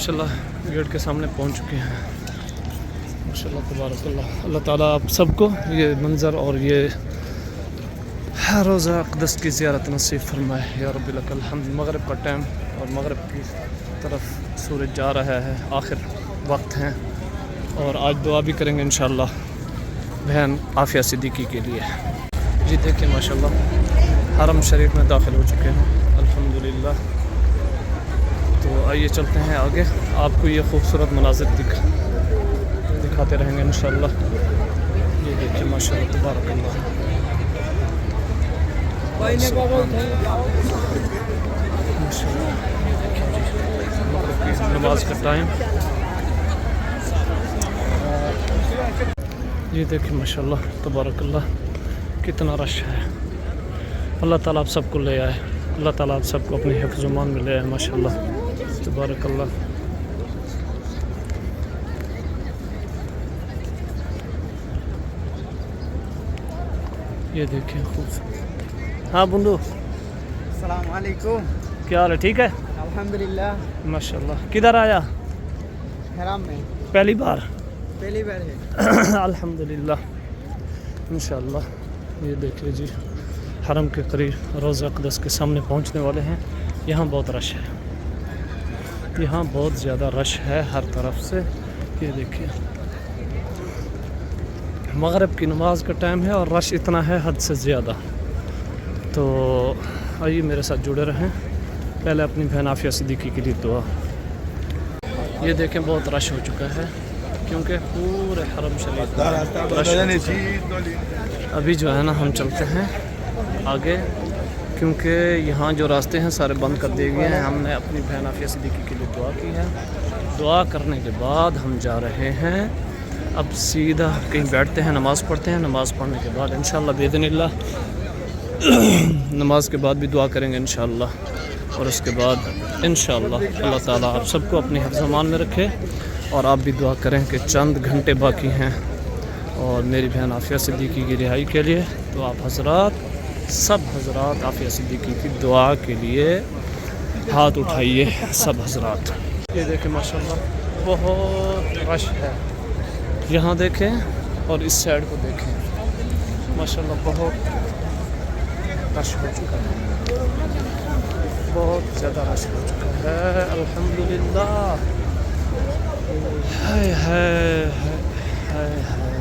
माशाल्लाह गेट के सामने पहुंच चुके हैं। माशाल्लाह तबारक अल्लाह। अल्लाह ताला आप सबको ये मंज़र और ये रोज़ा अक़दस की ज़ियारत नसीब फरमाए या रब्बी लकल हम्द। मगरिब का टाइम और मगरिब की तरफ सूरज जा रहा है, आखिर वक्त हैं और आज दुआ भी करेंगे इंशाअल्लाह बहन आफिया सिद्दीकी के लिए। जी देखिए माशाल्लाह हरम शरीफ में दाखिल हो चुके हैं अल्हम्दुलिल्लाह। तो आइए चलते हैं आगे, आपको ये खूबसूरत मनाज़िर दिखाते रहेंगे इंशाअल्लाह। ये देखिए माशाल्लाह तबारक अल्लाह। नमाज का टाइम ये देखिए माशाल्लाह तबारक अल्लाह कितना रश है। अल्लाह ताला आप सबको ले आए, अल्लाह ताला आप सबको अपने हिफ्ज़-ओ-मान में ले आए माशाल्लाह तबारक अल्लाह। ये देखिए खूब। हाँ बुंदू अस्सलाम वालेकुम। क्या हाल है? ठीक है अल्हम्दुलिल्लाह। माशाल्लाह। किधर आया? हराम में पहली बार है। अल्हम्दुलिल्लाह इंशाअल्लाह। ये देखिए जी हरम के करीब रोज़ा अक़दस के सामने पहुंचने वाले हैं। यहाँ बहुत रश है, यहाँ बहुत ज़्यादा रश है हर तरफ से। ये देखिए मगरिब की नमाज का टाइम है और रश इतना है हद से ज़्यादा। तो आइए मेरे साथ जुड़े रहें। पहले अपनी बहन आफिया सिद्दीकी के लिए दुआ। ये देखें बहुत रश हो चुका है क्योंकि पूरे हरम शरीफ में रश हो चुका है। अभी जो है ना हम चलते हैं आगे क्योंकि यहाँ जो रास्ते हैं सारे बंद कर दिए गए हैं। हमने अपनी बहन आफिया सिद्दीकी के लिए दुआ की है। दुआ करने के बाद हम जा रहे हैं, अब सीधा कहीं बैठते हैं, नमाज़ पढ़ते हैं। नमाज़ पढ़ने के बाद इंशाअल्लाह बिइज़्निल्लाह नमाज के बाद भी दुआ करेंगे इंशाअल्लाह। और उसके बाद इंशाअल्लाह अल्लाह ताला आप सबको अपने हिफ्ज़-ओ-मान में रखे और आप भी दुआ करें कि चंद घंटे बाकी हैं और मेरी बहन आफिया सिद्दीकी की रिहाई के लिए। तो आप हज़रात सब हज़रात आफिया सिद्दीकी की दुआ के लिए हाथ उठाइए सब हज़रात। ये देखें माशाल्लाह बहुत रश है, यहाँ देखें और इस साइड को देखें माशाल्लाह बहुत रश हो चुका है, बहुत ज़्यादा रश हो चुका है अल्हम्दुलिल्लाह। हाय हाय हाय हाय।